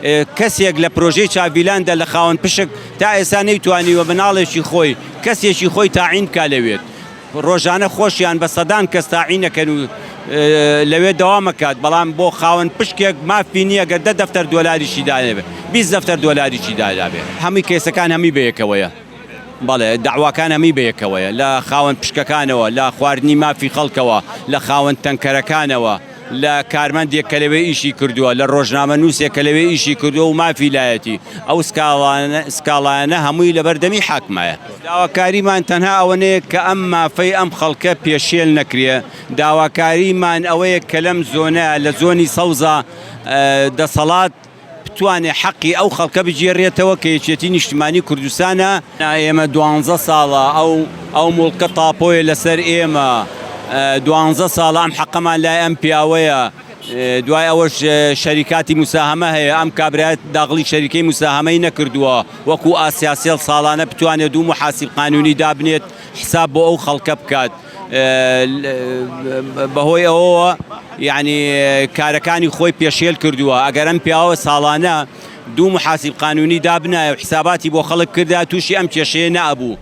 کەسێک لە پرۆژەی چاڤیلاندا لە خاوەن پشک تا ئێستا نەیتوانیوە بناڵێکی خۆی کەسێکی خۆی تاعین بکا لەوێت ڕۆژانە خۆشیان بە سەدان کەس تاعینەکەن و لەوێ دەوامەکات بەڵام بۆ خاوەن پشکێک مافی نییە گەر 10 دەفتەر دۆلاریشی دابێت 20 دەفتەر دۆلاریشی دابێت هەمووی کێسەکان هەمی بەیەکەوەیە بەڵێ داواکان هەمی بەیەکەوەیە لە خاوەن پشکەکانەوە لە خواردنی مافی خەڵکەوە لە خاوەن تەنکەرەکانەوە لە کارمەندێک کە لەوێ ئیشی کردووە لە ڕۆژنامە نووسێک کە لەوێ ئیشی کردووە و مافی لایەتی ئەو سکاڵانە هەمووی لە بەردەمی حاکمایە داواکاریمان تەنها ئەوەنەیە کە ئەم مافەی ئەم خەڵکە پێشێل نەکرێ داواکاریمان ئەوەیە کە لەم زۆنە لە زۆنی سەوزە دەسەڵات بتوانێت حەقی ئەو خەڵکە بگێڕێتەوە کە یەکێتی نیشتیمانی کوردستانە ئێمە 12 ساڵە ئەو موڵکە تاپۆیە لەسەر ئێمە 12 ساڵ ئەم حەقەمان لای ئەم پیاوەیە دوای ئەوەش شەریکاتی موساهەمە هەیە ئەم کابرایەت داغڵی شەریکەی موساهەمەی نەکردووە وەکو ئاسیاسێڵ ساڵانە بتوانێت دوو محاسیب قانونی دابنێت حساب بۆ ئەو خەڵکە بکات بەهۆی ئەوەوە یعنی کارەکانی خۆی پێشێل کردووە ئەگەر ئەم پیاوە ساڵانە دوو محاسیب قانونی دابنایە و حساباتی بۆ خەڵک کردا تووشی ئەم کێشەیە نەبوو